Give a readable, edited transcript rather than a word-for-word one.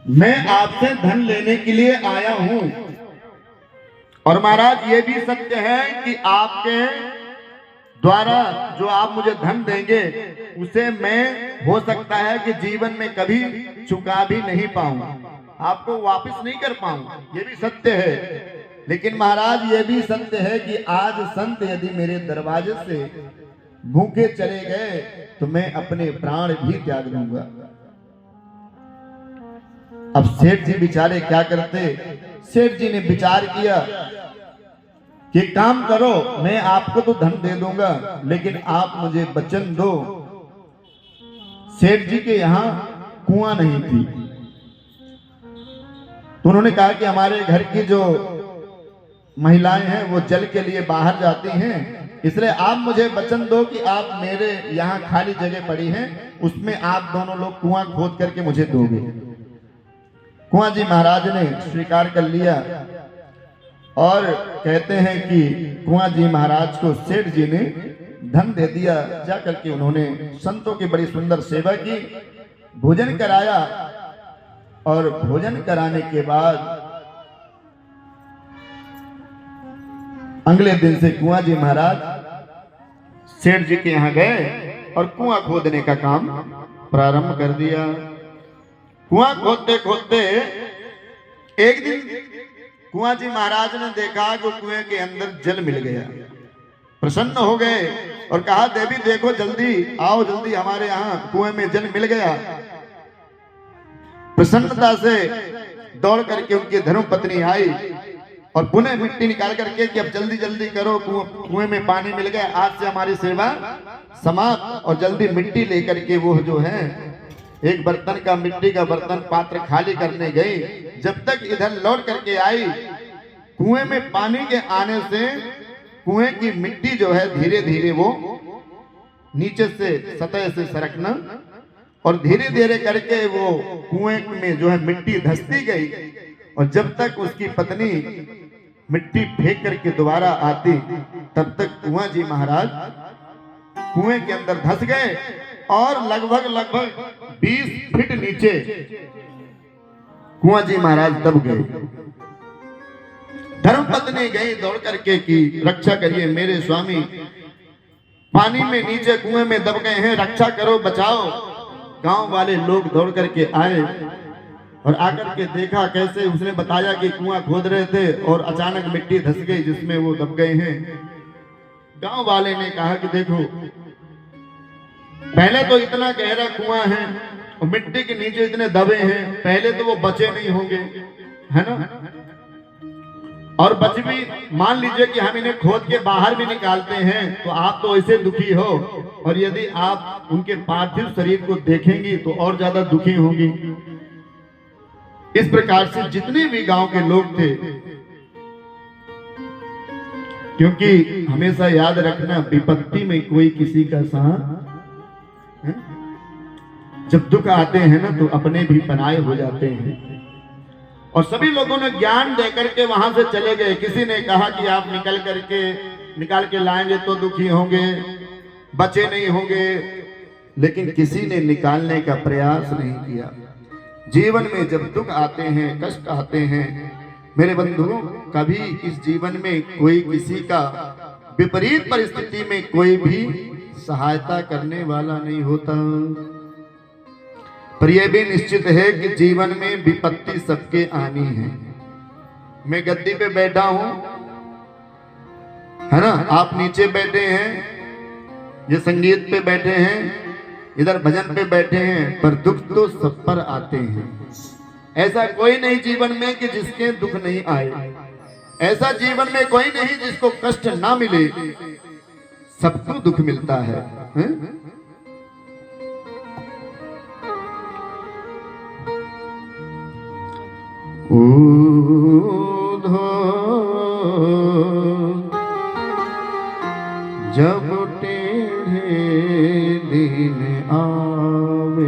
मैं आपसे धन लेने के लिए आया हूं। और महाराज ये भी सत्य है कि आपके द्वारा जो आप मुझे धन देंगे उसे मैं हो सकता है कि जीवन में कभी चुका भी नहीं पाऊं, आपको वापस नहीं कर पाऊं, ये भी सत्य है। लेकिन महाराज ये भी सत्य है कि आज संत यदि मेरे दरवाजे से भूखे चले गए तो मैं अपने प्राण भी त्याग दूंगा। अब सेठ जी बेचारे क्या करते। सेठ जी ने विचार किया कि काम करो, मैं आपको तो धन दे दूंगा लेकिन आप मुझे वचन दो। सेठ जी के यहां कुआं नहीं थी तो उन्होंने कहा कि हमारे घर की जो महिलाएं हैं वो जल के लिए बाहर जाती हैं, इसलिए आप मुझे वचन दो कि आप मेरे यहाँ खाली जगह पड़ी है उसमें आप दोनों लोग कुआं खोद करके मुझे दोगे। कुआं जी महाराज ने स्वीकार कर लिया और कहते हैं कि कुआं जी महाराज को सेठ जी ने धन दे दिया। जाकर के उन्होंने संतों की बड़ी सुंदर सेवा की, भोजन कराया और भोजन कराने के बाद अगले दिन से कुआं जी महाराज सेठ जी के यहाँ गए और कुआं खोदने का काम प्रारंभ कर दिया। कुआं खोदते खोदते एक दिन कुआं जी महाराज ने देखा कि कुएं के अंदर जल मिल गया। प्रसन्न हो गए और कहा देवी देखो जल्दी आओ, जल्दी हमारे यहाँ कुएं में जल मिल गया। प्रसन्नता से दौड़ करके उनकी धर्मपत्नी आई और पुनः मिट्टी निकाल करके कि अब जल्दी जल्दी करो, कुएं में पानी मिल गया, आज से हमारी सेवा समाप्त। और जल्दी मिट्टी लेकर के वो जो है एक बर्तन का मिट्टी का बर्तन पात्र खाली करने गई। जब तक इधर लौट करके आई, कुएं में पानी के आने से कुएं की मिट्टी जो है धीरे धीरे वो नीचे से सतह से सरकना और धीरे धीरे करके वो कुएं में जो है मिट्टी धंसती गई। और जब तक उसकी पत्नी मिट्टी फेंक करके दोबारा आती तब तक कुआं जी महाराज कुएं के अंदर धंस गए और लगभग 20 फीट नीचे कुआं जी महाराज दब गए। धर्मपत्नी गई दौड़ करके कि रक्षा करिए मेरे स्वामी, पानी में नीचे कुएं में दब गए हैं, रक्षा करो बचाओ। गांव वाले लोग दौड़ करके आए और आकर के देखा कैसे, उसने बताया कि कुआं खोद रहे थे और अचानक मिट्टी धंस गई जिसमें वो दब गए हैं। गांव वाले ने कहा कि देखो पहले तो इतना गहरा कुआं है और मिट्टी के नीचे इतने दबे हैं, पहले तो वो बचे नहीं होंगे, है ना। और बच भी मान लीजिए कि हम इन्हें खोद के बाहर भी निकालते हैं तो आप तो ऐसे दुखी हो, और यदि आप उनके पार्थिव शरीर को देखेंगी तो और ज्यादा दुखी होंगी। इस प्रकार से जितने भी गांव के लोग थे, क्योंकि हमेशा याद रखना विपत्ति में कोई किसी का साथ, जब दुख आते हैं ना तो अपने भी पनाहे हो जाते हैं। और सभी लोगों ने ज्ञान देकर के वहां से चले गए। किसी ने कहा कि आप निकाल के लाएंगे तो दुखी होंगे, बचे नहीं होंगे, लेकिन किसी ने निकालने का प्रयास नहीं किया। जीवन में जब दुख आते हैं, कष्ट आते हैं मेरे बंधुओं, कभी इस जीवन में कोई किसी का विपरीत परिस्थिति में कोई भी सहायता करने वाला नहीं होता। पर यह भी निश्चित है कि जीवन में विपत्ति सबके आनी है। मैं गद्दी पे बैठा हूं, है ना, आप नीचे बैठे हैं, ये संगीत पे बैठे हैं, इधर भजन पे बैठे हैं, पर दुख तो सब पर आते हैं। ऐसा कोई नहीं जीवन में कि जिसके दुख नहीं आए, ऐसा जीवन में कोई नहीं जिसको कष्ट ना मिले, सबको दुख मिलता है, जब